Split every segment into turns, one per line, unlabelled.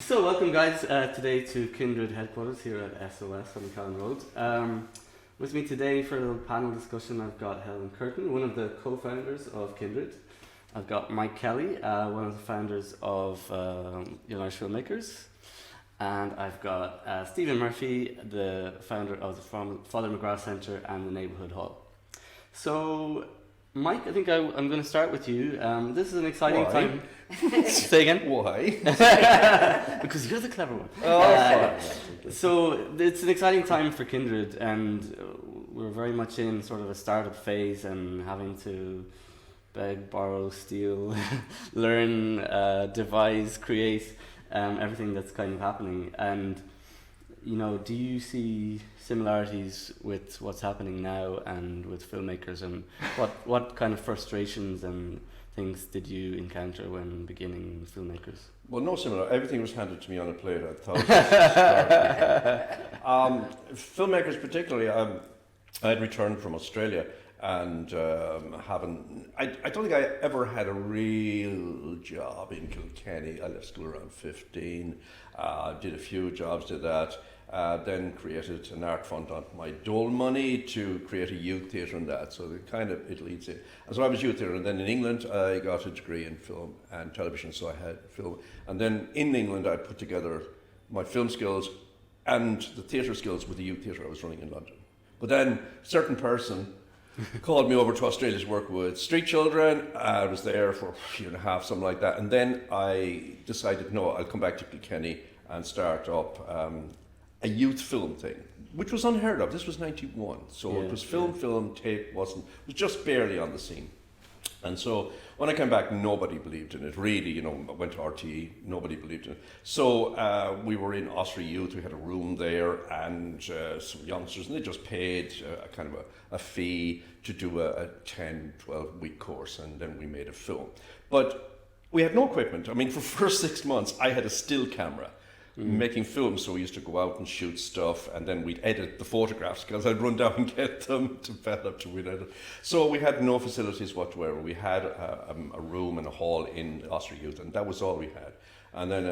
So welcome guys today to Kindred headquarters here at SOS on Callan Road. With me today for a little panel discussion I've got Helen Curtin, one of the co-founders of Kindred. I've got Mike Kelly, one of the founders of Young Irish Filmmakers. And I've got Stephen Murphy, the founder of the Father McGrath Centre and the Neighbourhood Hall. So Mike, I think I'm going to start with you. This is an exciting time. Say again?
Why?
Because you're the clever one.
Oh,
So it's an exciting time for Kindred, and we're very much in sort of a startup phase and having to beg, borrow, steal, learn, devise, create everything that's kind of happening. And do you see similarities with what's happening now and with filmmakers, and what kind of frustrations and things did you encounter when beginning filmmakers?
well, no similar. Everything was handed to me on a plate. I thought. Filmmakers, particularly, I had returned from Australia and I don't think I ever had a real job in Kilkenny. I left school around 15. Did a few jobs, did that. Then created an art fund on my dole money to create a youth theatre and that. So it leads in. And so I was youth theatre, and then in England I got a degree in film and television. So I had film, and then in England I put together my film skills and the theatre skills with the youth theatre I was running in London. But then a certain person called me over to Australia to work with street children. I was there for a year and a half, something like that. And then I decided, no, I'll come back to Kilkenny and start up a youth film thing, which was unheard of. This was 91. So it was film, tape was just barely on the scene. And so when I came back, nobody believed in it, really. I went to RTE, nobody believed in it. So we were in Austria Youth, we had a room there, and some youngsters, and they just paid a kind of a fee to do a 10, 12-week course, and then we made a film. But we had no equipment. I mean, for the first 6 months, I had a still camera. Making films, so we used to go out and shoot stuff, and then we'd edit the photographs because I'd run down and get them developed and we'd edit. So we had no facilities whatsoever. We had a room and a hall in Austria Youth, and that was all we had. And then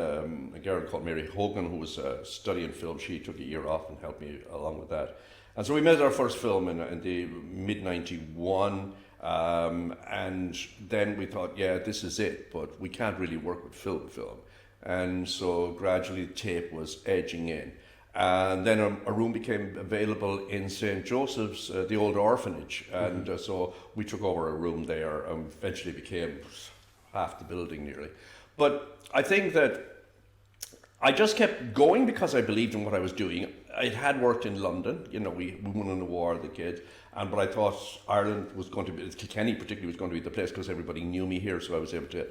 a girl called Mary Hogan, who was studying film, she took a year off and helped me along with that. And so we made our first film in the mid-91, and then we thought, yeah, this is it, but we can't really work with film. And so gradually the tape was edging in. And then a room became available in St. Joseph's, the old orphanage. And so we took over a room there and eventually became half the building nearly. But I think that I just kept going because I believed in what I was doing. I had worked in London, we won an award, the kid. But I thought Ireland was going to be, Kilkenny particularly was going to be the place because everybody knew me here. So I was able to,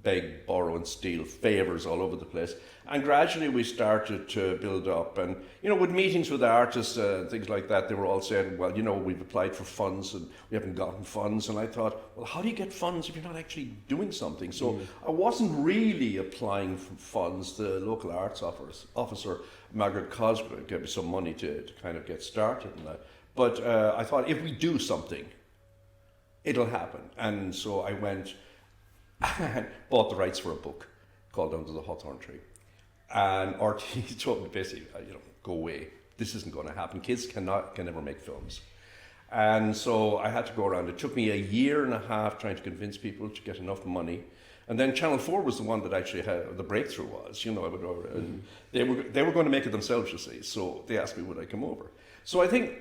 beg, borrow and steal favours all over the place. And gradually we started to build up. And, with meetings with artists, things like that, they were all saying, well, we've applied for funds and we haven't gotten funds. And I thought, well, how do you get funds if you're not actually doing something? So I wasn't really applying for funds. The local arts officer, Margaret Cosgrove, gave me some money to kind of get started in that. But I thought, if we do something, it'll happen. And so I went and bought the rights for a book called Under the Hawthorn Tree. And RT told me basically, go away. This isn't going to happen. Kids can never make films. And so I had to go around. It took me a year and a half trying to convince people to get enough money. And then Channel 4 was the one that actually had the breakthrough was, and they were going to make it themselves, you see. So they asked me would I come over. So I think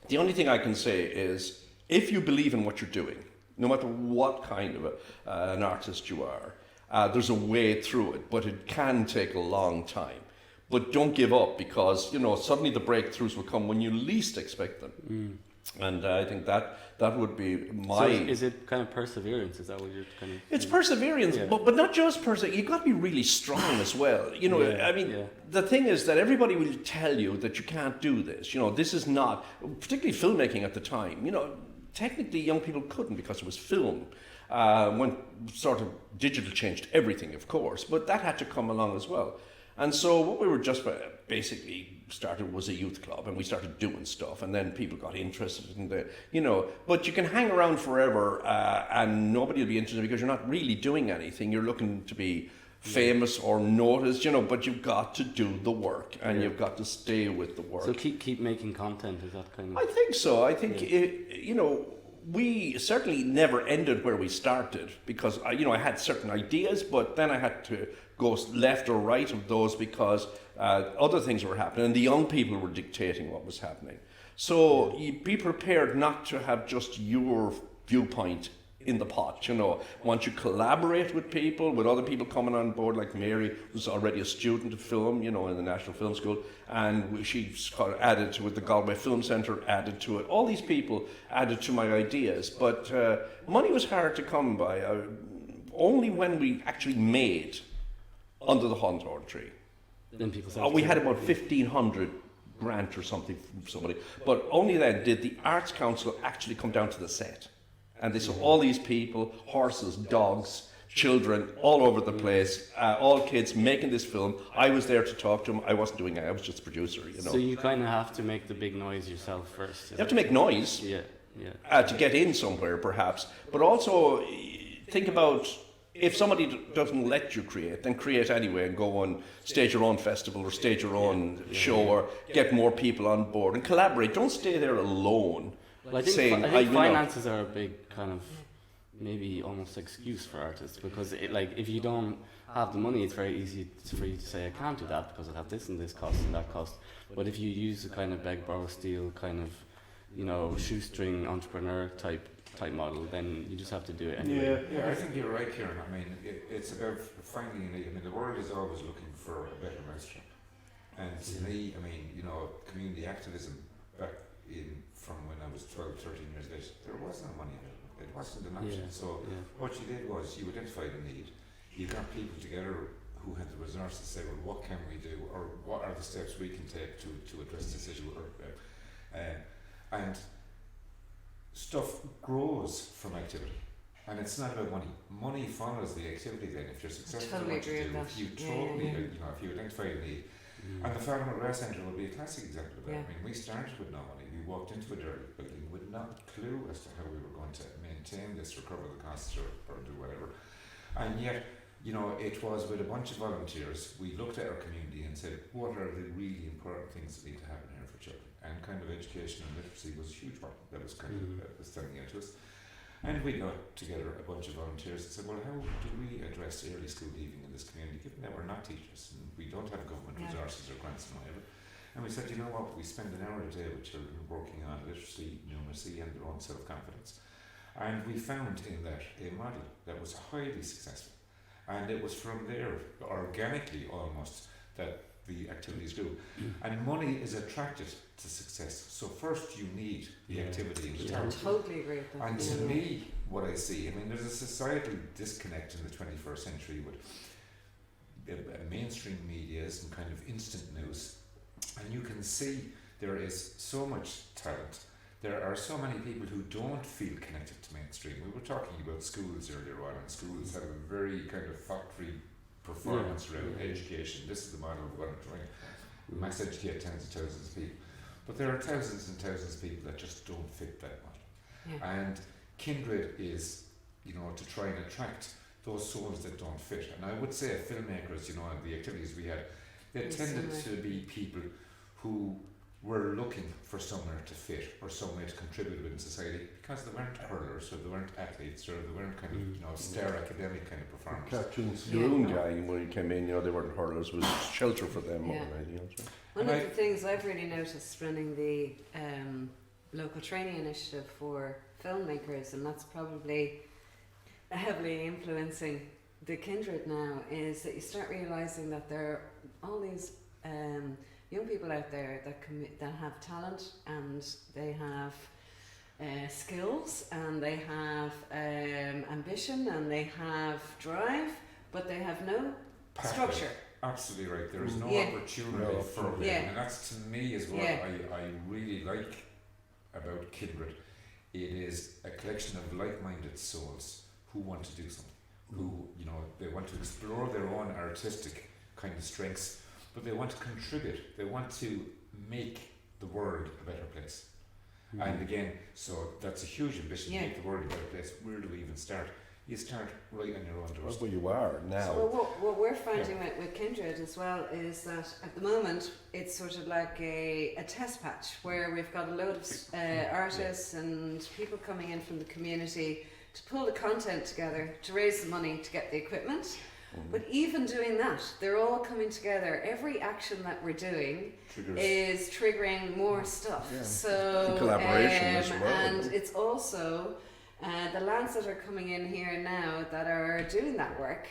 the only thing I can say is if you believe in what you're doing, no matter what kind of an artist you are, there's a way through it, but it can take a long time. But don't give up because, suddenly the breakthroughs will come when you least expect them. And I think that would be my...
So is it kind of perseverance? Is that what you're kind of...
It's perseverance, but not just perseverance. You've got to be really strong as well. The thing is that everybody will tell you that you can't do this. This is not... Particularly filmmaking at the time. Technically young people couldn't because it was film. When sort of digital changed everything, of course, but that had to come along as well. And so what we were just basically started was a youth club, and we started doing stuff, and then people got interested in but you can hang around forever and nobody will be interested because you're not really doing anything. You're looking to be famous or noticed, but you've got to do the work and you've got to stay with the work.
So keep making content, is that kind of...
I think so. I think, we certainly never ended where we started because, I had certain ideas, but then I had to go left or right of those because other things were happening and the young people were dictating what was happening. So you be prepared not to have just your viewpoint in the pot, Once you collaborate with people, with other people coming on board, like Mary, who's already a student of film, in the National Film School, and she's added to it, the Galway Film Centre added to it. All these people added to my ideas, but money was hard to come by. Only when we actually made Under the Hawthorn Tree.
Then people
we had about 1,500 grant or something from somebody, but only then did the Arts Council actually come down to the set. And they saw all these people, horses, dogs, children, all over the place, all kids making this film. I was there to talk to them. I wasn't doing it. I was just a producer,
So you kind of have to make the big noise yourself first.
You have to make noise to get in somewhere, perhaps. But also think about if somebody doesn't let you create, then create anyway and go and stage your own festival or stage your own show or get more people on board and collaborate. Don't stay there alone.
Well, I think finances are a big kind of maybe almost excuse for artists because if you don't have the money, it's very easy for you to say I can't do that because I have this and this cost and that cost. But if you use a kind of beg, borrow, steal kind of shoestring entrepreneur type model, then you just have to do it anyway.
Yeah, I think you're right, Kieran. I mean, it's about finding a need. I mean, the world is always looking for a better mousetrap. And to me, I mean, community activism back from when I was 12, 13 years of age, there was no money available. It wasn't an option. What you did was you identified a need. You got people together who had the resources to say, well, what can we do, or what are the steps we can take to address this issue? And stuff grows from activity. And it's not about money. Money follows the activity then. If you're successful in what you do, if you if you identify a need. And the Farm McGrath Centre will be a classic example of that. I mean, we started with no money. We walked into a derelict building with not a clue as to how we were going to maintain this, recover the costs, or do whatever. And yet, it was with a bunch of volunteers. We looked at our community and said, what are the really important things that need to happen here for children? And kind of education and literacy was a huge one that was kind of standing out to us. And we got together a bunch of volunteers and said, well, how do we address early school leaving in this community, given that we're not teachers and we don't have government resources or grants and whatever. And we said, you know what, we spend an hour a day with children working on literacy, numeracy and their own self-confidence. And we found in that a model that was highly successful. And it was from there, organically almost, that the activities grew. And money is attracted to success. So first you need the activity in the town.
I totally agree with that.
And to me, what I see, I mean, there's a societal disconnect in the 21st century with mainstream media and kind of instant news. And you can see there is so much talent. There are so many people who don't feel connected to mainstream. We were talking about schools earlier on, and schools have a very kind of factory performance around education. This is the model of what I'm trying to mass educate tens of thousands of people. But there are thousands and thousands of people that just don't fit that model. And Kindred is, to try and attract those souls that don't fit. And I would say filmmakers, and the activities we had, they tended to be people who were looking for somewhere to fit or some way to contribute within society because they weren't hurlers or they weren't athletes or they weren't kind of star academic kind of performers.
Captin's Yoon guy, when he came in, they weren't hurlers, it was shelter for them more than anything else.
One of the things I've really noticed running the local training initiative for filmmakers, and that's probably heavily influencing the Kindred now, is that you start realising that there are all these young people out there that have talent and they have skills and they have ambition and they have drive, but they have no structure.
Absolutely right. There is no opportunity for them, and that's to me is what I really like about Kindred. It is a collection of like-minded souls who want to do something, who they want to explore their own artistic kind of strengths, but they want to contribute. They want to make the world a better place. And again, so that's a huge ambition, to make the world a better place. Where do we even start? you start right on your own
That's
doorstep.
where you are now.
So what we're finding with Kindred as well is that at the moment it's sort of like a test patch where we've got a load of artists and people coming in from the community to pull the content together, to raise the money to get the equipment. But even doing that, they're all coming together. Every action that we're doing is triggering more stuff.
Yeah.
So
And collaboration as well.
and it's also the lads that are coming in here now that are doing that work.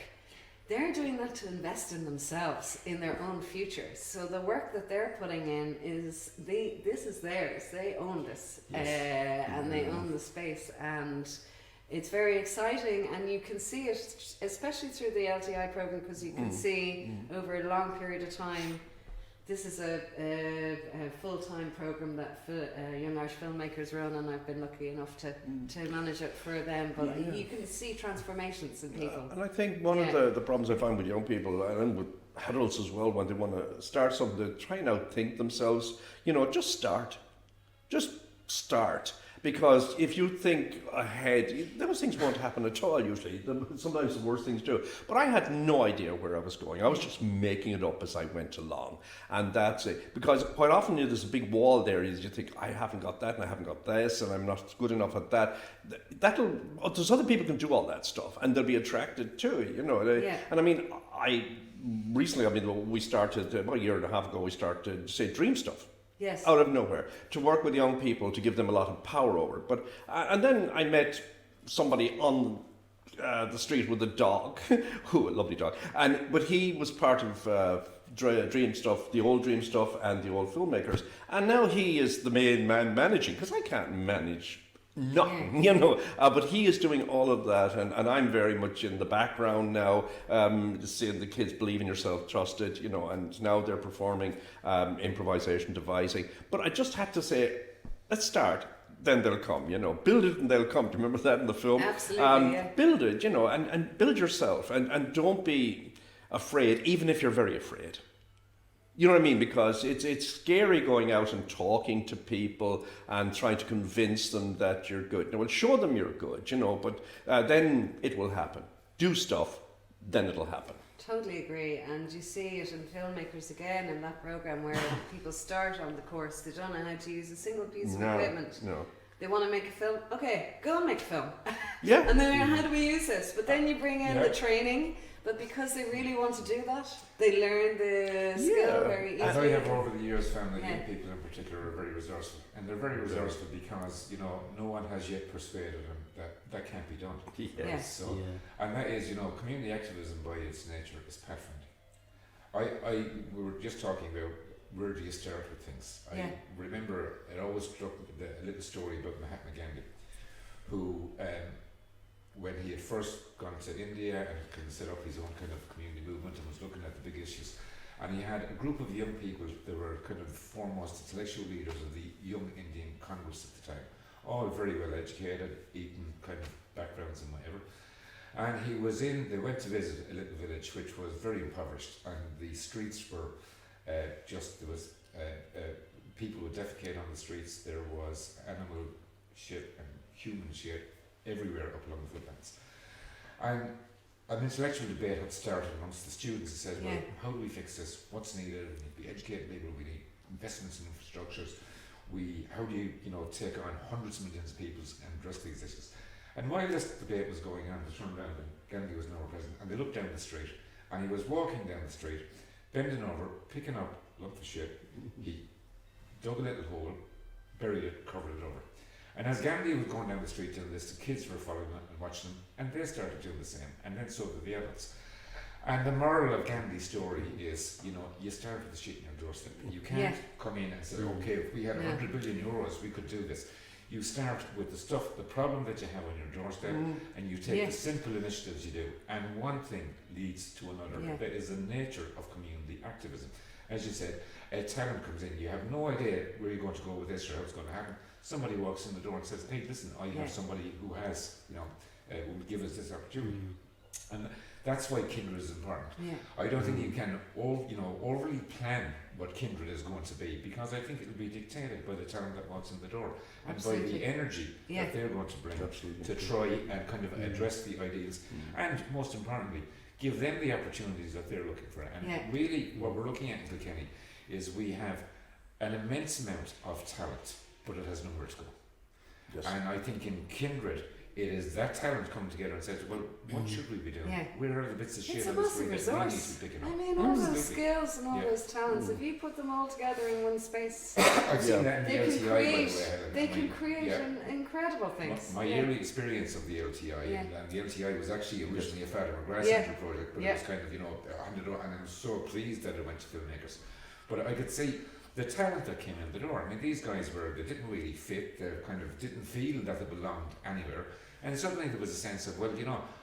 They're doing that to invest in themselves, in their own future. So the work that they're putting in is this is theirs. They own this, and they own the space, and it's very exciting. And you can see it, especially through the LTI program, because you can see over a long period of time. This is a full-time program that Young Irish Filmmakers run, and I've been lucky enough to manage it for them. But you can see transformations in people.
And I think one of the problems I find with young people, and with adults as well, when they want to start something, they try and outthink themselves. Just start. Just start. Because if you think ahead, those things won't happen at all usually. Sometimes the worst things do. But I had no idea where I was going. I was just making it up as I went along. And that's it. Because quite often there's a big wall there. You think, I haven't got that and I haven't got this and I'm not good enough at that. There's other people can do all that stuff and they'll be attracted to it, And I mean, we started, about a year and a half ago, we started, say, Dream Stuff.
Yes.
Out of nowhere, to work with young people, to give them a lot of power over it. But and then I met somebody on the street with a dog, a lovely dog, but he was part of Dream Stuff, the old Dream Stuff, and the old Filmmakers, and now he is the main man managing, because I can't manage nothing, but he is doing all of that, and I'm very much in the background now, seeing the kids believe in yourself, trusted, and now they're performing improvisation, devising. But I just had to say, let's start, then they'll come, build it and they'll come. Do you remember that in the film?
Absolutely,
Build it, and build yourself, and don't be afraid, even if you're very afraid. You know what I mean? Because it's scary going out and talking to people and trying to convince them that you're good. Now, well, show them you're good, but then it will happen. Do stuff, then it'll happen.
Totally agree. And you see it in Filmmakers again in that program where people start on the course, they don't know how to use a single piece of equipment.
No.
They want to make a film. Okay, go and make a film.
Yeah.
And then how do we use this? But then you bring in the training. But because they really want to do that, they learn the skill very easily.
As I have over the years found that young people in particular are very resourceful. And they're very resourceful because, no one has yet persuaded them that can't be done.
Yes.
So, and that is, community activism by its nature is pet friendly. We were just talking about where do you start with things. I remember it always struck me a little story about Mahatma Gandhi, who when he had first gone to India and kind of set up his own kind of community movement and was looking at the big issues, and he had a group of young people that were kind of foremost intellectual leaders of the Young Indian Congress at the time, all very well educated, Eton kind of backgrounds and whatever. And they went to visit a little village which was very impoverished, and the streets were there was people would defecate on the streets, there was animal shit and human shit everywhere up along the footpaths. And an intellectual debate had started amongst the students and said, well, how do we fix this? What's needed? We need to be educated people, we need investments in infrastructures. How do you, take on hundreds of millions of people and address these issues? And while this debate was going on, they turned around and Gandhi was now present, and they looked down the street, and he was walking down the street, bending over, picking up a lump of shit. He dug a little hole, buried it, covered it over. And as Gandhi was going down the street doing this, the kids were following him and watching him, and they started doing the same, and then so did the adults. And the moral of Gandhi's story is, you start with the shit in your doorstep. You can't come in and say, okay, if we had 100 billion euros, we could do this. You start with the stuff, the problem that you have on your doorstep, and you take the simple initiatives you do, and one thing leads to another. That is the nature of community activism. As you said, a talent comes in, you have no idea where you're going to go with this or how it's going to happen. Somebody walks in the door and says, hey, listen, I have somebody who has, will give us this opportunity. And that's why Kindred is important.
Yeah.
I don't think you can overly plan what Kindred is going to be, because I think it'll be dictated by the talent that walks in the door and by
Absolutely.
the energy
Yeah.
that they're going to bring
Absolutely.
to try and kind of address the ideals, and most importantly, give them the opportunities that they're looking for. And
Yeah.
really, what we're looking at in Kilkenny is we have an immense amount of talent, but it has nowhere to go.
Yes.
And I think in Kindred, it is that talent coming together and says, well, what should we be doing?
Yeah.
Where are the bits of shit
It's a
on the
massive
street that we
resource.
need to be picking
I
up?
mean, all those
Absolutely.
skills and all
Yeah.
those talents, if you put them all together in one space,
I've seen that in
they
the
can
LTI, by the way,
create,
Helen.
they
I
can
mean,
create
yeah.
incredible things.
My
Yeah.
yearly experience of the LTI,
Yeah.
and the LTI was actually originally a Father McGrath
Yeah.
Centre project, but
Yeah.
it was kind of, handed on, and I'm so pleased that it went to filmmakers. But I could see the talent that came in the door. I mean, these guys they didn't really fit, they kind of didn't feel that they belonged anywhere. And suddenly there was a sense of, well,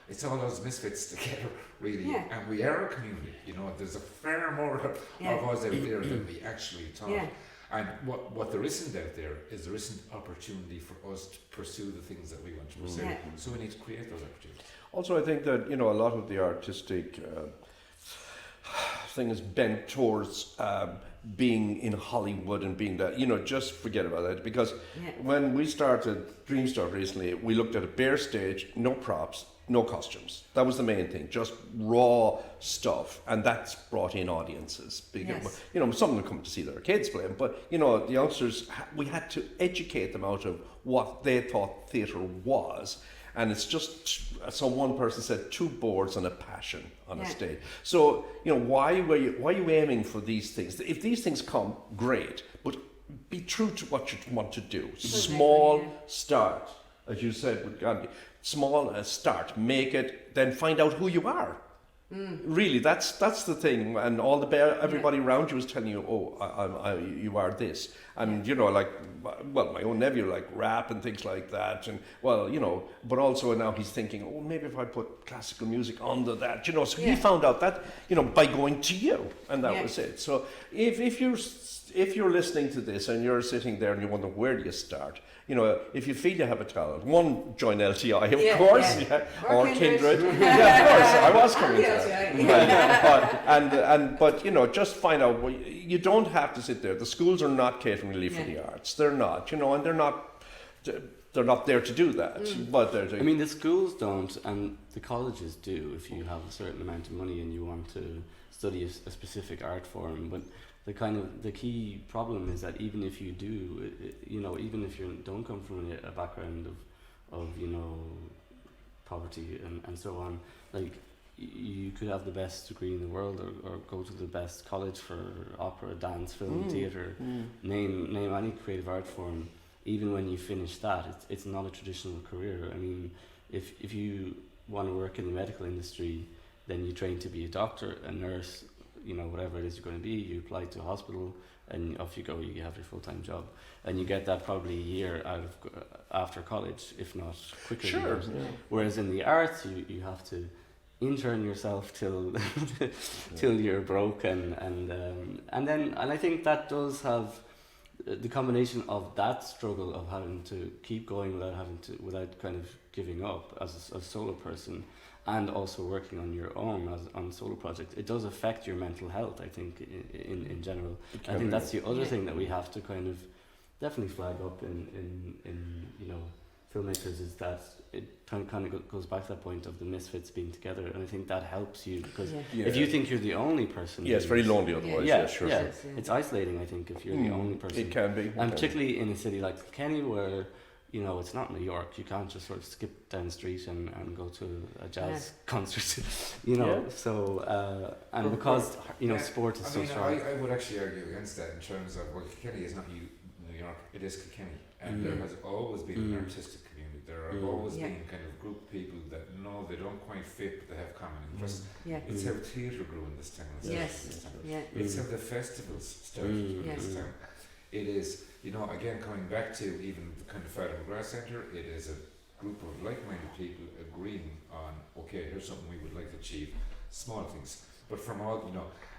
it's all those misfits together, really.
Yeah.
And we are a community, there's a fair more of
Yeah.
us out there than we actually thought.
Yeah.
And what there isn't out there isn't opportunity for us to pursue the things that we want to pursue.
Yeah.
So we need to create those opportunities.
Also, I think that a lot of the artistic thing is bent towards being in Hollywood and being that. Just forget about it, because
Yeah.
when we started Dreamstar recently, we looked at a bare stage, no props, no costumes. That was the main thing, just raw stuff, and that's brought in audiences. Because,
Yes.
some of them come to see their kids play, but the youngsters, we had to educate them out of what they thought theatre was. And it's just, so one person said, 2 boards and a passion on a
Yeah.
stage. So, why are you aiming for these things? If these things come, great, but be true to what you want to do. Small
yeah.
start, as you said with Gandhi. Small start, make it, then find out who you are. Really, that's the thing, and everybody around you is telling you, you are this, and my own nephew rap and things like that, and but also now he's thinking, maybe if I put classical music under that, so he
Yeah.
found out that by going to you, and that
Yeah.
was it. So if you're listening to this and you're sitting there and you wonder where do you start, if you feel you have a talent, one, join LTI, of
Yeah,
course,
yeah.
or
Or
Kindred.
Kindred.
Yeah, of course, I was coming to
Yeah,
that. But just find out, you don't have to sit there. The schools are not catering really for
Yeah.
the arts. They're not, and they're not there to do that. But they're
I mean, the schools don't, and the colleges do if you have a certain amount of money and you want to study a specific art form. But the key problem is that even if you do, even if you don't come from a background of poverty and so on, you could have the best degree in the world or go to the best college for opera, dance, film, theatre, name any creative art form. Even when you finish that, it's not a traditional career. I mean, if you want to work in the medical industry, then you train to be a doctor, a nurse, whatever it is you're going to be. You apply to a hospital, and off you go. You have your full-time job, and you get that probably a year after college, if not quicker.
Sure.
Yeah. Whereas in the arts, you have to intern yourself till you're broke, and I think that does have the combination of that struggle of having to keep going without kind of giving up as a solo person, and also working on your own on solo projects. It does affect your mental health, I think, in general. I think that's the other thing that we have to kind of definitely flag up in filmmakers, is that it kind of goes back to that point of the misfits being together, and I think that helps you, because if you think you're the only person,
it's very lonely otherwise.
Yeah,
sure.
yeah. It's isolating, I think, if you're the only person.
It can be,
and particularly in a city like Kilkenny, where it's not New York. You can't just sort of skip down the street and go to a jazz concert, So and because sport is so strong.
I would actually argue against that in terms of, well, Kilkenny is not New York. It is Kilkenny, and there has always been an artistic community. There have always been kind of group of people that know they don't quite fit, but they have common interests. It's how theatre grew in this town. It's how the festivals started in this town. It is, again, coming back to even the kind of Father McGrath Centre, it is a group of like-minded people agreeing on, okay, here's something we would like to achieve, small things, but from all,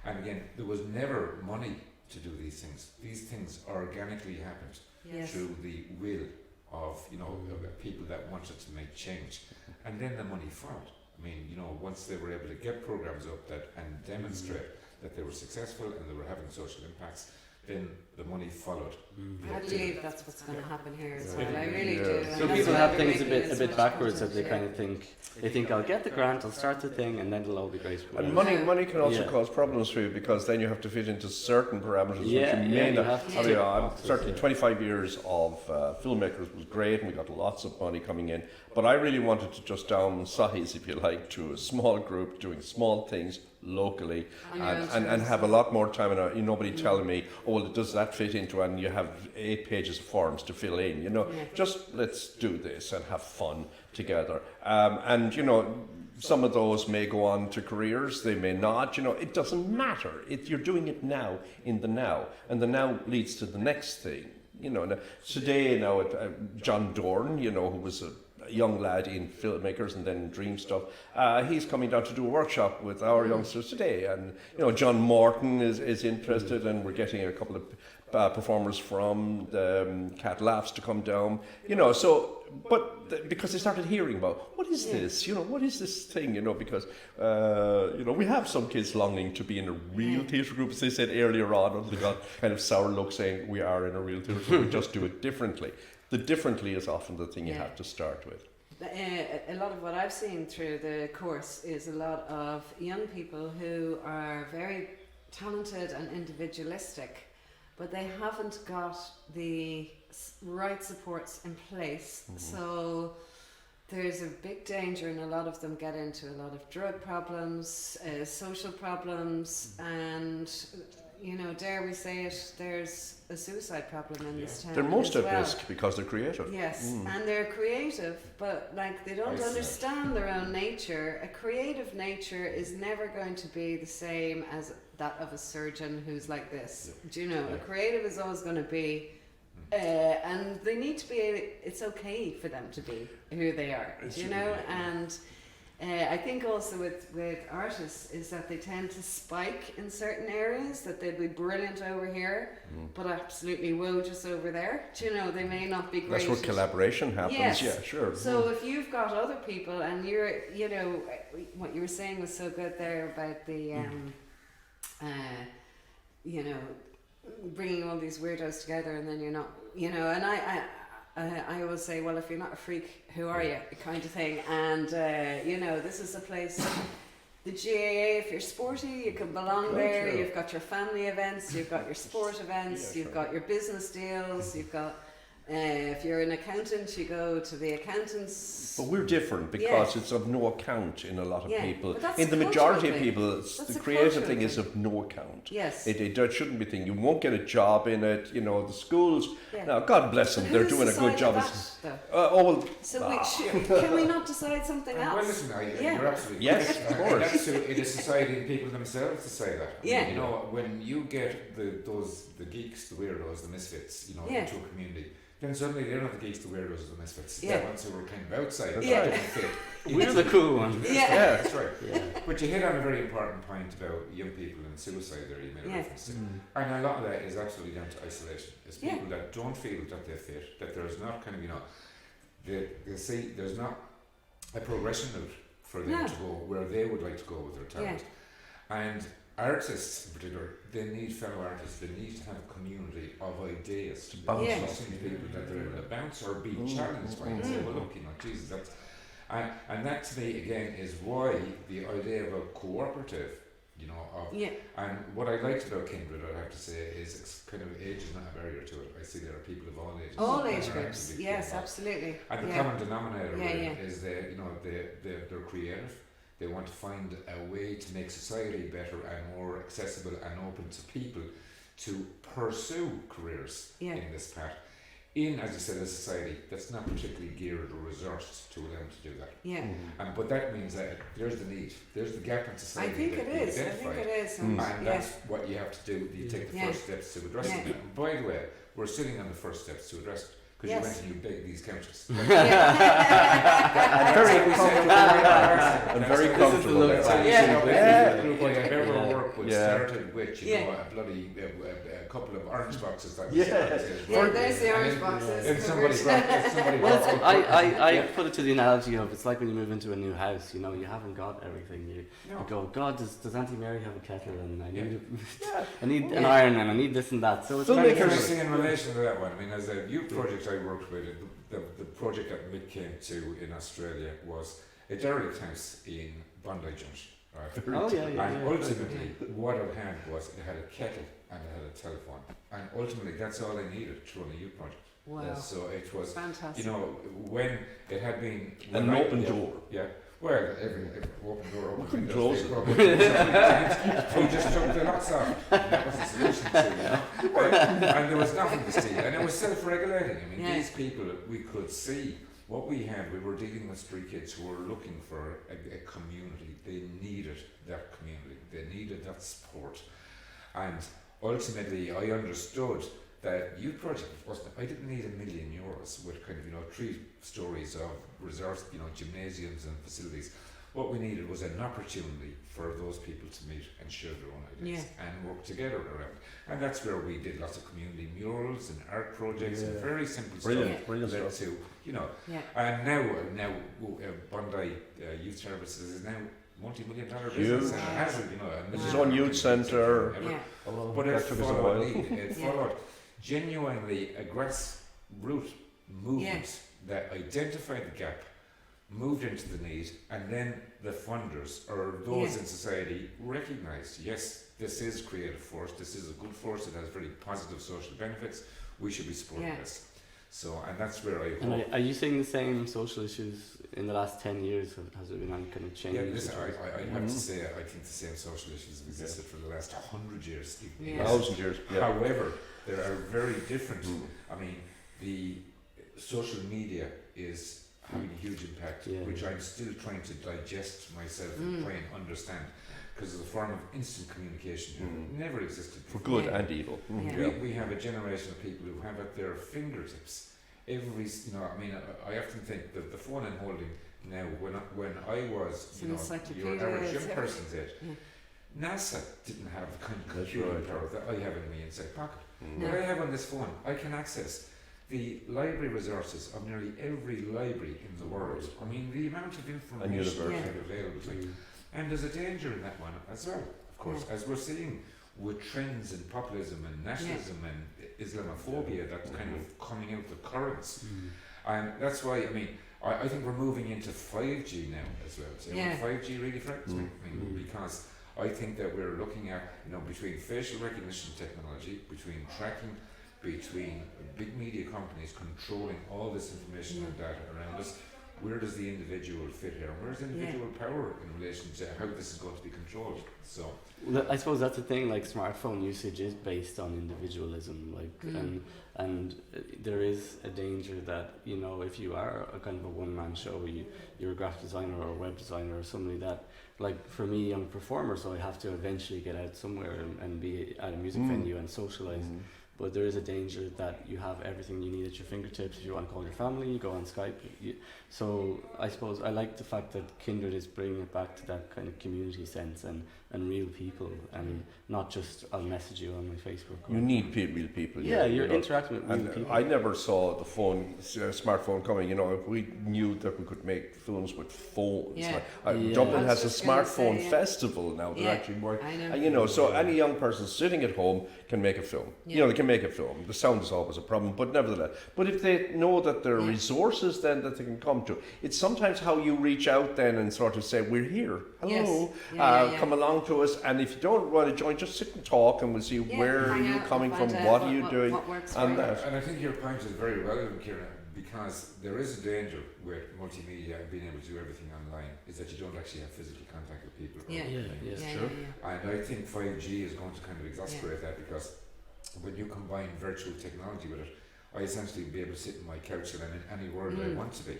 and again, there was never money to do these things. These things organically happened through the will of, people that wanted to make change. And then the money followed. I mean, you know, once they were able to get programs up that and demonstrate that they were successful and they were having social impacts, then the money followed.
I believe that's what's going to happen here as
Yeah.
well. I really
Yeah.
do. And
So
that's
people
why
have
they're
things a
making
bit
it
a
as
bit
much
backwards that
content,
they kind of think I'll get the grant, I'll start the thing, and then it'll all be great.
And money can also
Yeah.
cause problems for you, because then you have to fit into certain parameters
Yeah,
which you
yeah,
may
you
not.
have to
I mean,
tick
I'm
boxes,
certainly
yeah.
25 years of filmmakers was great, and we got lots of money coming in. But I really wanted to just downsize, if you like, to a small group doing small things locally,
On your own
and
terms.
have a lot more time. And nobody telling me, oh well, does that fit into? And you have 8 pages of forms to fill in. You know,
Yeah.
just let's do this and have fun together. And you know, some of those may go on to careers, they may not. You know, it doesn't matter. You're doing it now, in the now, and the now leads to the next thing. You know, today now, John Dorn, you know, who was a young lad in filmmakers and then Dream stuff, he's coming down to do a workshop with our youngsters today. And you know, John Morton is interested, and we're getting a couple of performers from the Cat Laughs to come down. You know, so because they started hearing about what is this, you know, what is this thing, you know, because you know, we have some kids longing to be in a real theatre group, as they said earlier on, until they got kind of sour look saying we are in a real theatre group, we just do it differently. The differently is often the thing you have to start with.
A lot of what I've seen through the course is a lot of young people who are very talented and individualistic, but they haven't got the right supports in place. So there's a big danger, and a lot of them get into a lot of drug problems, social problems, and you know, dare we say it, there's a suicide problem in this town.
They're most
as
at
well.
risk because they're creative.
Yes, and they're creative, but like they don't understand their own nature. A creative nature is never going to be the same as that of a surgeon who's like this. Do you know? A creative is always going to be, and they need to be. It's okay for them to be who they are. Do you know? And I think also with artists is that they tend to spike in certain areas, that they'd be brilliant over here, but absolutely woe-just over there. Do you know, they may not be great.
That's where collaboration happens.
Yes.
Yeah, sure.
So if you've got other people, and you're, you know, what you were saying was so good there about the, you know, bringing all these weirdos together, and then you're not, you know, and I always say, well, if you're not a freak, who are you? Kind of thing. And, you know, this is a place, the GAA, if you're sporty, you can belong there.
Sure.
You've got your family events, you've got your sport events, you've got your business deals, you've got, if you're an accountant, you go to the accountants.
But we're different because it's of no account in a lot of people.
But that's
In the
a
majority
cultural
of
thing.
people,
That's
the
a
creative
cultural
thing is
thing.
of no account.
Yes.
It shouldn't be thing. You won't get a job in it. You know, the schools.
Yeah.
Now, God bless them,
But
they're
who's
doing a good
decided
job.
that, though?
Oh well.
So can we not decide something else?
Well, listen, you're absolutely
Yes,
correct.
of course.
And that's it is society and people themselves decide that. I mean,
Yeah.
you know, when you get the geeks, the weirdos, the misfits, you know,
Yeah.
into a community, then suddenly they're not the geeks, the weirdos, the misfits.
Yeah.
The ones who were kind of outside.
That's
that
right.
didn't fit.
We're the cool ones.
Yeah.
That's right.
Yeah.
But you hit on a very important point about young people and suicide there, you made a
Yeah.
reference to. And a lot of that is absolutely down to isolation. It's
Yeah.
people that don't feel that they fit, that there's not kind of, you know, they see there's not a progression route for them
No.
to go where they would like to go with their talent. And artists in particular, they need fellow artists, they need to have a community of ideas to
bounce
Yeah.
off people that they're able to bounce or be challenged by and say, well look, you know, Jesus, that's and that to me again is why the idea of a cooperative, you know, of
Yeah.
and what I liked about Kindred, I have to say, is it's kind of age is not a barrier to it. I see there are people of all ages.
All
that
age
are
groups,
actively
yes,
involved.
absolutely.
And the
Yeah.
common denominator
Yeah,
with it
yeah.
is they, you know, they're creative. They want to find a way to make society better and more accessible and open to people to pursue careers
Yeah.
in this part. In, as you said, a society that's not particularly geared or resourced to them to do that.
Yeah.
But that means that there's the need, there's the gap in
I
society.
think
that
it
we
is. I think
identified.
it is.
And
Yeah.
that's what you have to do. You take the
Yeah.
first steps to address
Yeah.
it. And by the way, we're sitting on the first steps to address it. because you went and you begged these couches.
And very comfortable. And very comfortable.
This is the
The group I have ever worked with
Yeah.
started with, you know, a bloody a couple of orange boxes. That was
Yeah.
There's the orange boxes.
If somebody brought
Well, I put it to the analogy of it's like when you move into a new house, you know, you haven't got everything. You go, God, does Auntie Mary have a kettle? And I need, I need an iron, and I need this and that. So it's
Filmmakers-
interesting in relation to that one. I mean, as a youth project I worked with, the project that Mick came to in Australia was a derelict house in Bondi Junction. Right?
Oh yeah, yeah.
And ultimately, what it had was it had a kettle and it had a telephone, and ultimately that's all I needed to run a youth project.
Wow.
So it was,
Fantastic.
you know, when it had been
An open door.
Yeah. Well, every open door, open
couldn't
windows,
close
big we just took the locks off. That was the solution to it, you know. And there was nothing to steal, and it was self-regulating. I mean, these people, we could see what we had. We were dealing with street kids who were looking for a community. They needed that community. They needed that support. And ultimately, I understood that youth project wasn't. I didn't need €1 million with kind of, you know, 3 stories of resource, you know, gymnasiums and facilities. What we needed was an opportunity for those people to meet and share their own ideas and work together around. And that's where we did lots of community murals and art projects and very simple stuff.
Brilliant
led
stuff.
to, you know, and now Bondi Youth Services is now multi-million-dollar business, and it has, you know,
It's its own youth centre.
But it
That took us a while.
followed genuinely a grassroots movement that identified the gap, moved into the need, and then the funders or those in society recognised, yes, this is creative force, this is a good force, it has very positive social benefits, we should be supporting this. So, and that's where I hope.
And are you seeing the same social issues in the last 10 years? Has there been any kind of change?
Yeah, listen, I have to say, I think the same social issues have existed for the last 100 years.
1,000 years.
However, there are very different. I mean, the social media is having a huge impact, which I'm still trying to digest myself and try and understand, because it's a form of instant communication never existed
For
before.
good and evil.
We have a generation of people who have at their fingertips every, you know, I mean, I often think that the phone I'm holding now, when I was, you know, your average young person's age, NASA didn't have the kind of computing power that I have in my inside pocket. What I have on this phone, I can access the library resources of nearly every library in the world. I mean, the amount of information we have available to me. And there's a danger in that one as well, of course, as we're seeing with trends in populism and nationalism and Islamophobia that's kind of coming out the currents. And that's why, I mean, I think we're moving into 5G now as well. So 5G really frightens me, I mean, because I think that we're looking at, you know, between facial recognition technology, between tracking, between big media companies controlling all this information and data around us, where does the individual fit here? Where's individual power in relation to how this is going to be controlled? So,
well, I suppose that's the thing. Like, smartphone usage is based on individualism. Like, and there is a danger that, you know, if you are a kind of a one-man show, you're a graphic designer or a web designer or somebody that, like, for me, I'm a performer, so I have to eventually get out somewhere and be at a music venue and socialize. But there is a danger that you have everything you need at your fingertips. If you want to call your family, you go on Skype. So I suppose I like the fact that Kindred is bringing it back to that kind of community sense and real people, and not just I'll message you on my Facebook.
You need real people.
Yeah, you're
you know.
interacting with real people.
I never saw the smartphone coming. You know, if we knew that we could make films with phones. Dublin has a smartphone festival now. They're actually working. You know, so any young person sitting at home can make a film. You know, they can make a film. The sound is always a problem, but nevertheless. But if they know that there are resources then that they can come to, it's sometimes how you reach out then and sort of say, we're here. Hello. Come along to us. And if you don't want to join, just sit and talk and we'll see where are you coming from, what are you doing.
And I think your point is very relevant, Kieran, because there is a danger with multimedia and being able to do everything online, is that you don't actually have physical contact with people. And I think 5G is going to kind of exacerbate that, because when you combine virtual technology with it, I essentially be able to sit in my couch and I'm in any world I want to be,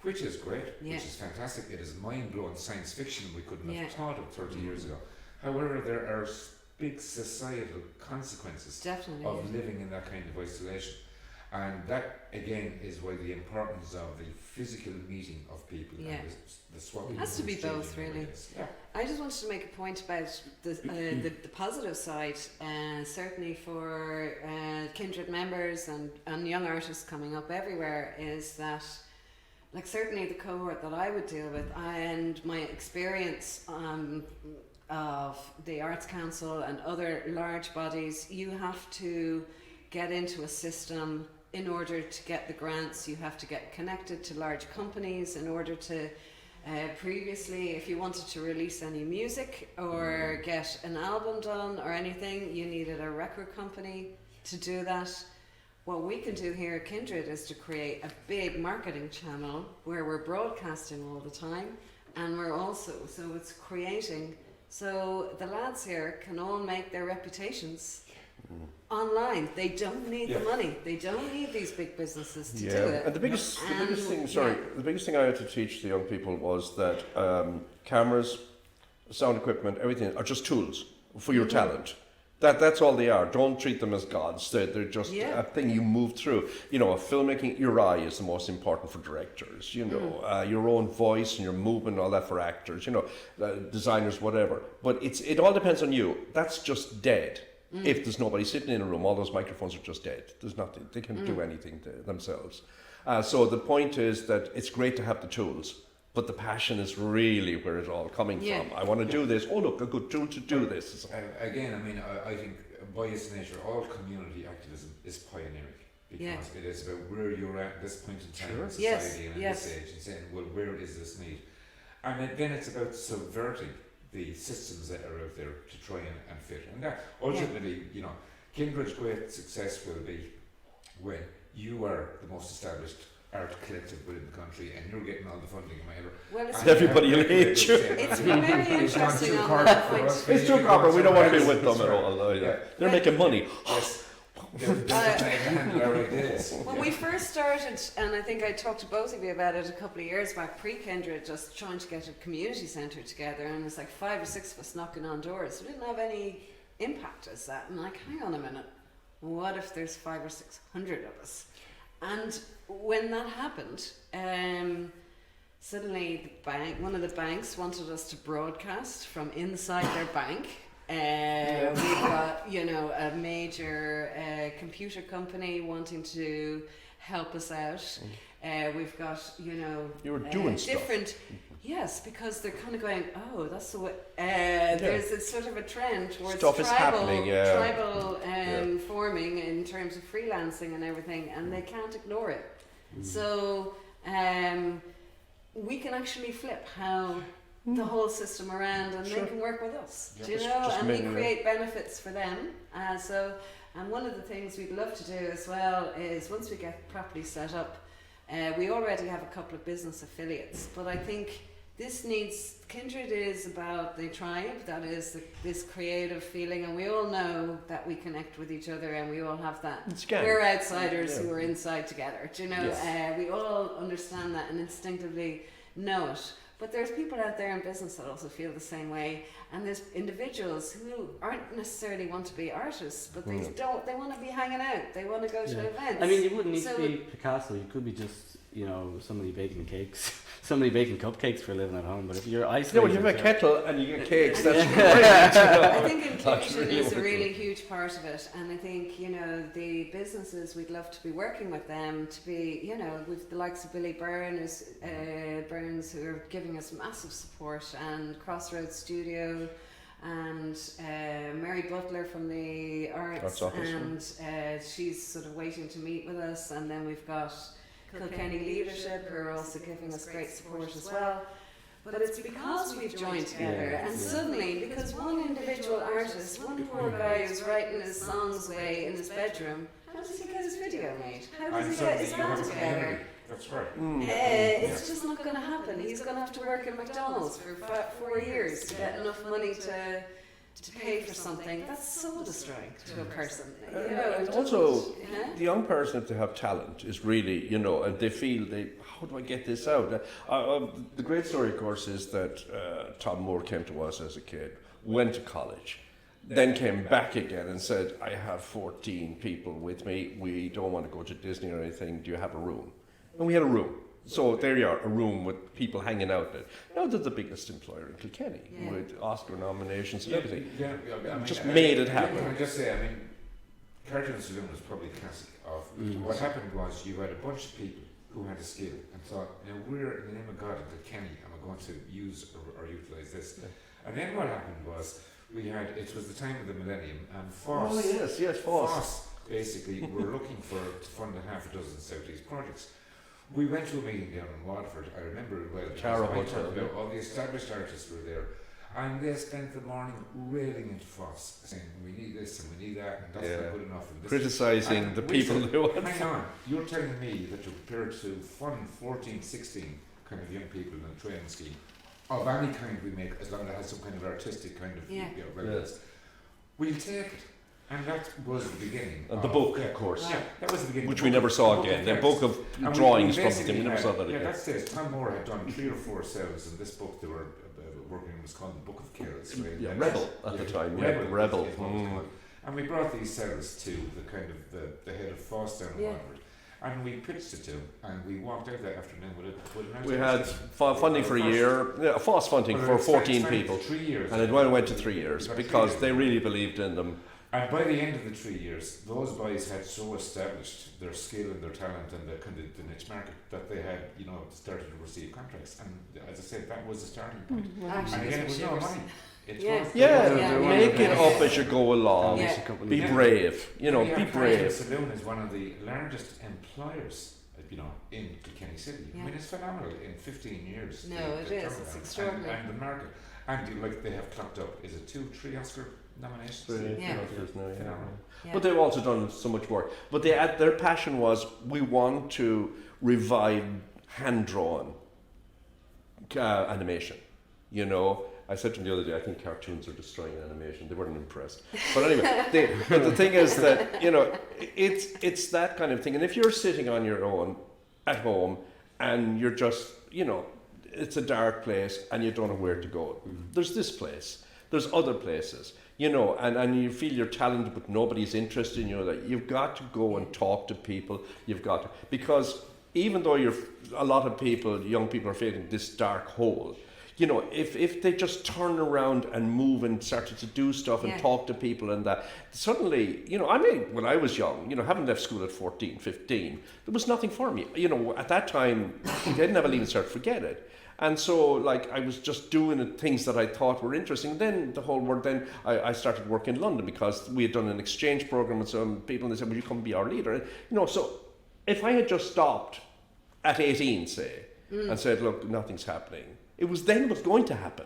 which is great, which is fantastic. It is mind-blowing science fiction we couldn't have thought of 30 years ago. However, there are big societal consequences of living in that kind of isolation. And that again is why the importance of the physical meeting of people
Yeah.
and the swapping.
Has to be both, really.
Yeah.
I just wanted to make a point about the positive side, certainly for Kindred members and young artists coming up everywhere, is that, like, certainly the cohort that I would deal with and my experience of the Arts Council and other large bodies, you have to get into a system in order to get the grants. You have to get connected to large companies in order to previously, if you wanted to release any music or get an album done or anything, you needed a record company to do that. What we can do here at Kindred is to create a big marketing channel where we're broadcasting all the time, and we're also, so it's creating, so the lads here can all make their reputations online. They don't need the money. They don't need these big businesses to do it.
And the biggest thing I had to teach the young people was that cameras, sound equipment, everything are just tools for your talent. That's all they are. Don't treat them as gods. They're just a thing you move through. You know, filmmaking, your eye is the most important for directors. You know, your own voice and your movement, all that for actors. You know, designers, whatever. But it all depends on you. That's just dead. If there's nobody sitting in a room, all those microphones are just dead. There's nothing. They can't do anything to themselves. So the point is that it's great to have the tools, but the passion is really where it's all coming from. I want to do this. Oh, look, a good tool to do this.
Again, I mean, I think by its nature, all community activism is pioneering, because it is about where you're at this point in time in society and at this age, and saying, well, where is this need? And then it's about subverting the systems that are out there to try and fit. And that ultimately, you know, Kindred's great success will be when you are the most established art collective within the country and you're getting all the funding and whatever.
Well, it's
everybody will hate you.
It's been very interesting on that point.
It's too copper. We don't want to be with them at all. They're making money.
Yes.
When we first started, and I think I talked to both of you about it a couple of years back, pre-Kindred, just trying to get a community centre together, and it was like 5 or 6 of us knocking on doors. We didn't have any impact as that. And like, hang on a minute, what if there's 500 or 600 of us? And when that happened, suddenly one of the banks wanted us to broadcast from inside their bank. We've got, you know, a major computer company wanting to help us out. We've got, you know,
you were doing
different
stuff.
Yes, because they're kind of going, oh, that's the way. There's a sort of a trend towards
stuff
tribal
forming
forming in terms of freelancing and everything, and they can't ignore it. So we can actually flip how the whole system around, and they can work with us, do you know, and we create benefits for them. And one of the things we'd love to do as well is, once we get properly set up, we already have a couple of business affiliates, but I think Kindred is about the tribe, that is this creative feeling, and we all know that we connect with each other, and we all have that. We're outsiders who are inside together, do you know? We all understand that and instinctively know it. But there's people out there in business that also feel the same way, and there's individuals who aren't necessarily want to be artists, but they want to be hanging out, they want to go to events.
I mean, you wouldn't need to be Picasso, you could be just, you know, somebody baking cakes, somebody baking cupcakes for a living at home, but if you're isolated...
when you have a kettle and you get cakes, that's great.
I think inclusion is a really huge part of it, and I think, you know, the businesses, we'd love to be working with them to be, you know, with the likes of Billy Burns who are giving us massive support, and Crossroads Studio, and Mary Butler from the Arts, and she's sort of waiting to meet with us, and then we've got Kilkenny Leadership, who are also giving us great support as well. But it's because we've joined together, and suddenly, because one individual artist, one poor guy who's writing his songs away in his bedroom, how does he get his video made? How does he get his band together?
That's right.
It's just not going to happen. He's going to have to work at McDonald's for 4 years to get enough money to pay for something. That's soul destroying to a person. You know,
and also, the young person, if they have talent, is really, you know, and they feel, how do I get this out? The great story, of course, is that Tom Moore came to us as a kid, went to college, then came back again and said, I have 14 people with me. We don't want to go to Disney or anything. Do you have a room? And we had a room. So there you are, a room with people hanging out in it. Now they're the biggest employer in Kilkenny with Oscar nominations and everything. Just made it happen.
I just say, Curtin Saloon was probably classic of what happened was you had a bunch of people who had a skill and thought, we're in the name of God in Kilkenny and we're going to use or utilise this. And then what happened was it was the time of the millennium and Foss.
Oh yes, Foss.
Foss basically were looking to fund half a dozen Southeast projects. We went to a meeting down in Waterford, I remember it well.
Cara Hotel.
All the established artists were there. And they spent the morning railing into Foss, saying we need this and we need that and that's not good enough. And
criticising the people who want.
Hang on, you're telling me that you're prepared to fund 14, 16 kind of young people in a training scheme of any kind we make, as long as it has some kind of artistic kind of relevance. We'll take it. And that was the beginning.
And the book, of course.
Yeah, that was the beginning.
Which we never saw again. The book of drawings from them, we never saw that again.
Yeah, that's it. Tom Moore had done 3 or 4 cells in this book they were working on. It was called The Book of Carols. Right?
Yeah, Rebel at the time. Rebel.
And we brought these cells to the kind of the head of Foss down in Waterford. And we pitched it to him, and we walked out that afternoon with it.
We had funding for a year, Foss funding for 14 people.
3 years.
And it went to 3 years because they really believed in them.
And by the end of the 3 years, those boys had so established their skill and their talent and the kind of the niche market that they had, started to receive contracts. And as I said, that was the starting point. And again, it was no money.
Make it up as you go along. Be brave. Be brave.
Saloon is one of the largest employers, in Kilkenny City. I mean, it's phenomenal. In 15 years,
it is. It's extraordinary.
And the market, and they have clocked up. Is it 2-3 Oscar nominations?
But they've also done so much work. But their passion was, we want to revive hand-drawn animation. I said to them the other day, I think cartoons are destroying animation. They weren't impressed. But anyway, but the thing is that, it's that kind of thing. And if you're sitting on your own at home and you're just, it's a dark place and you don't know where to go, there's this place. There's other places, and you feel you're talented but nobody's interested in you. That you've got to go and talk to people. Because even though a lot of people, young people, are feeling this dark hole, if they just turn around and move and started to do stuff and talk to people and that, suddenly, when I was young, having left school at 14, 15, there was nothing for me. At that time, they didn't have a leaving cert, forget it. And so, I was just doing things that I thought were interesting. Then the whole world, I started working in London because we had done an exchange program with some people and they said, will you come be our leader? And, so if I had just stopped at 18, say, and said, look, nothing's happening, it was going to happen.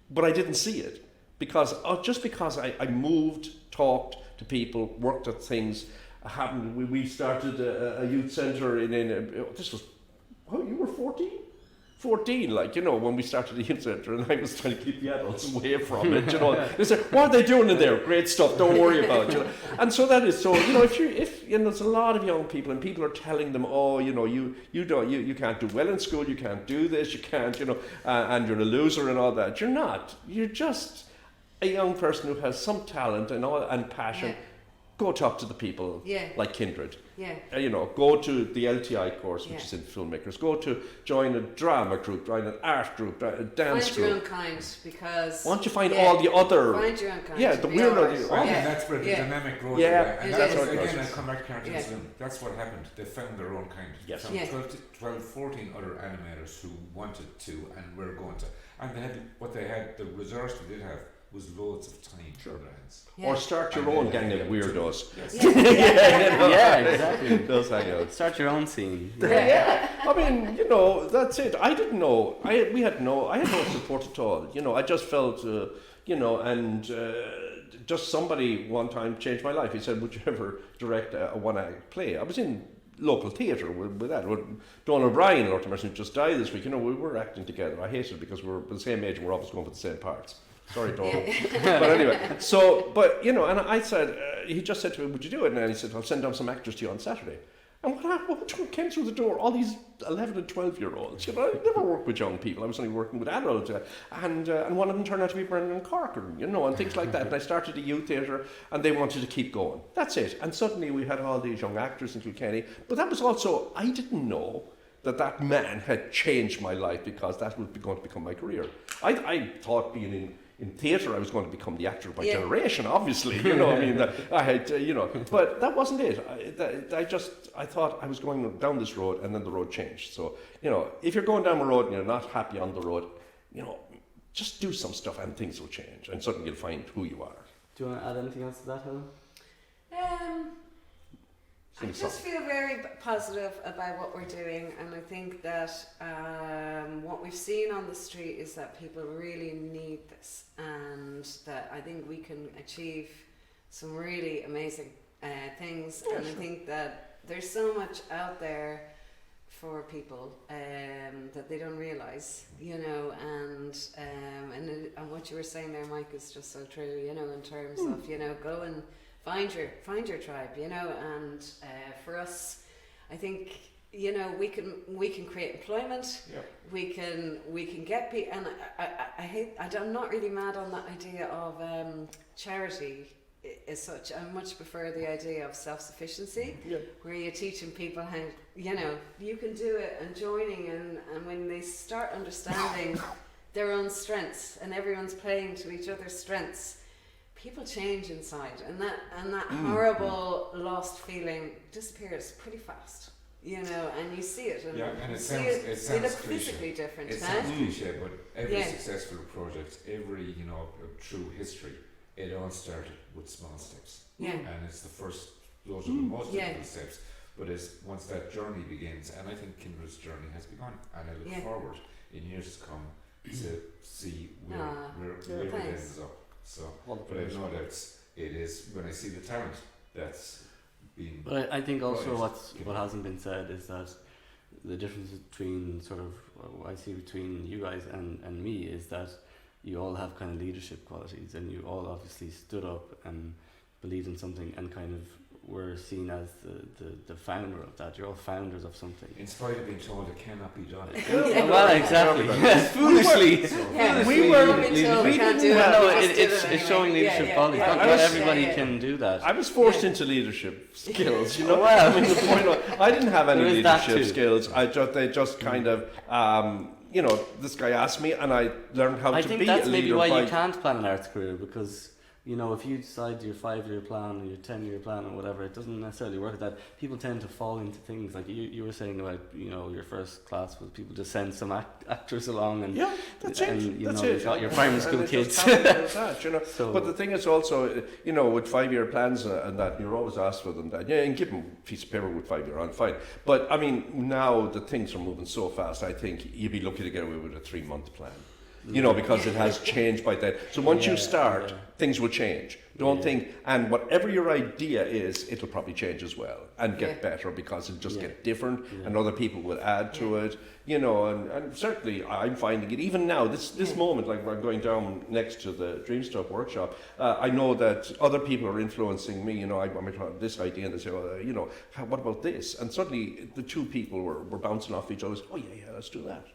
But I didn't see it because I moved, talked to people, worked at things. We started a youth centre this was, you were 14? 14, when we started the youth centre, and I was trying to keep the adults away from it, They said, what are they doing in there? Great stuff, don't worry about it, And so that is so, if there's a lot of young people, and people are telling them, oh, you can't do well in school, you can't do this, you can't, and you're a loser and all that. You're not. You're just a young person who has some talent and passion. Yeah. Go talk to the people like Kindred.
Yeah.
Go to the LTI course, which is in filmmakers. Go to join a drama group, join an art group, a dance group.
Find your own kind, because...
Once you find all the other...
Find your own kind.
Yeah, the weirdo...
That's where the dynamic growth.
Yeah,
and
that's
what
it
again, I come back to Curtin Saloon. That's what happened. They found their own kind.
Yes.
12, 14 other animators who wanted to and were going to. And the resource they did have was loads of time.
Sure. Or start your own gang of weirdos.
Yes.
Exactly.
Those hang out.
Start your own scene.
I mean, that's it. I didn't know. I had no support at all. I just felt, just somebody one time changed my life. He said, would you ever direct a one-act play? I was in local theatre with that. Donald O'Brien, Lord Mercy, just died this week. We were acting together. I hated it because we were the same age and we're always going for the same parts. Sorry, Donald. But anyway, and I said, he just said to me, would you do it? And he said, I'll send down some actors to you on Saturday. And what came through the door? All these 11 and 12-year-olds. You know, I never worked with young people. I was only working with adults. And one of them turned out to be Brendan Corcoran, you know, and things like that. And I started a youth theatre, and they wanted to keep going. That's it. And suddenly we had all these young actors in Kilkenny. But that was also, I didn't know that man had changed my life, because that was going to become my career. I thought being in theatre I was going to become the actor of my generation, obviously, you know. I mean, I had, you know, but that wasn't it. I thought I was going down this road, and then the road changed. So, you know, if you're going down the road and you're not happy on the road, you know, just do some stuff and things will change, and suddenly you'll find who you are.
Do you want to add anything else to that, Helen?
I just feel very positive about what we're doing, and I think that what we've seen on the street is that people really need this, and that I think we can achieve some really amazing things. And I think that there's so much out there for people that they don't realise, you know, and what you were saying there, Mike, is just so true, you know, in terms of, you know, go and find your tribe, you know. And for us, I think, you know, we can create employment.
Yep.
We can get people, and I'm not really mad on that idea of charity as such. I much prefer the idea of self-sufficiency, where you're teaching people how, you know, you can do it, and joining, and when they start understanding their own strengths, and everyone's playing to each other's strengths, people change inside, and that horrible lost feeling disappears pretty fast, you know, and you see it, and
and
they look physically different.
It sounds cliche, but every successful project, every, you know, true history, it all started with small steps. And it's the first, those are the most difficult steps. But once that journey begins, and I think Kindred's journey has begun, and I look forward in years to come to see where it ends up. So, but I know that it is, when I see the talent that's being.
But I think also what hasn't been said is that the difference between sort of what I see between you guys and me is that you all have kind of leadership qualities, and you all obviously stood up and believed in something, and kind of were seen as the founder of that. You're all founders of something.
In spite of being told it cannot be done.
Well, exactly. Foolishly. It's showing leadership qualities. Not everybody can do that.
I was forced into leadership skills, you know. I mean, the point I didn't have any leadership skills. They just kind of, you know, this guy asked me, and I learned how to be a leader.
I think that's maybe why you can't plan an arts career, because, you know, if you decide your 5-year plan or your 10-year plan or whatever, it doesn't necessarily work like that. People tend to fall into things like you were saying about, you know, your first class was people just send some actors along, and
that's
you got your primary school kids.
You know. But the thing is also, you know, with 5-year plans and that, you're always asked for them. That and give them a piece of paper with 5-year on, fine. But I mean, now the things are moving so fast. I think you'd be lucky to get away with a 3-month plan. You know, because it has changed by then. So once you start, things will change. Don't think, and whatever your idea is, it'll probably change as well and get better, because it'll just get different, and other people will add to it. You know, and certainly I'm finding it even now. This moment, like we're going down next to the Dream Stuff workshop, I know that other people are influencing me. You know, I might have this idea, and they say, well, you know, what about this? And suddenly the two people were bouncing off each other. Oh yeah, let's do that.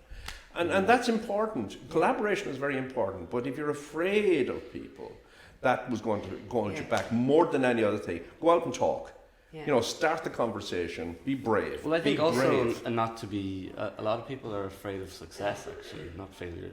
And that's important. Collaboration is very important. But if you're afraid of people, that was going to hold you back more than any other thing. Go out and talk. You know, start the conversation. Be brave.
Well, I think also, and not to be, a lot of people are afraid of success, actually, not failure.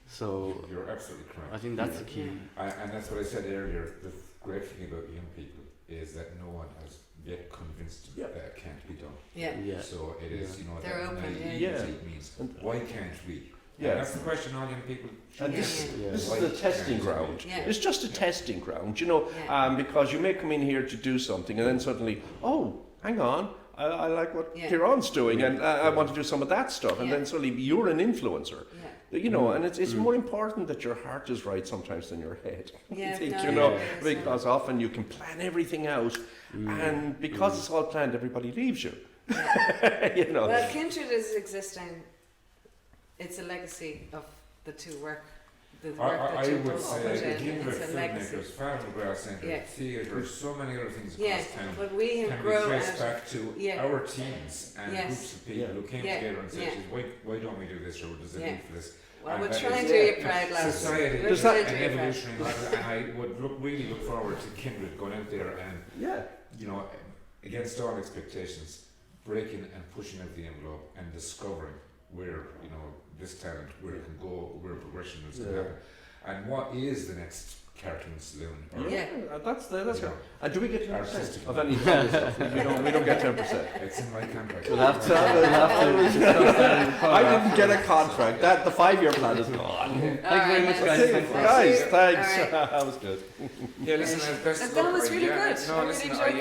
So
you're absolutely correct.
I think that's the key.
And that's what I said earlier. The great thing about young people is that no one has yet convinced that it can't be done. So it is, you know,
they're
that
open.
naivety means, why can't we? That's the question all young people should
And this is the testing ground. It's just a testing ground, you know, because you may come in here to do something, and then suddenly, oh, hang on, I like what Kieran's doing, and I want to do some of that stuff, and then suddenly you're an influencer. You know, and it's more important that your heart is right sometimes than your head. I think, you know, because often you can plan everything out, and because it's all planned, everybody leaves you. You know.
Well, Kindred is existing. It's a legacy of the two work the work that
I
you
would
put
say
in.
Kindred
It's a legacy.
filmmakers, Farm McGrath Centre,
Yeah.
theatre, so many other things
Yeah,
across town
but we have
can be
grown
traced
out
back to
Yeah.
our teams and
Yes.
groups of people who came
Yeah.
together and said,
Yeah.
"Geez, why don't we do this, or does it
Yeah.
need for this?"
Well,
And
we're
that
trying
is-
to do you proud, lads.
Society
We're
is
trying
an
to do you proud.
evolutionary model, and I would really look forward to Kindred going out there and,
Yeah.
you know, against all expectations, breaking and pushing out the envelope and discovering where, you know, this talent, where it can go, where progression is going to
Yeah.
happen, and what is the next Curtin saloon. Or,
Yeah.
That's
you
good.
know,
And do we get 10%
Artistic.
of any stuff? We don't get 10%.
it's in my contract.
We'll have to discuss that in the
I
podcast.
didn't get a contract. That the 5-year plan is gone.
Thank you very much, guys.
Okay,
Thanks a lot.
guys,
All
thanks.
right.
that was good.
Yeah, listen, best of
That
luck.
was really
Yeah,
good.
no,
I really
listen,
enjoyed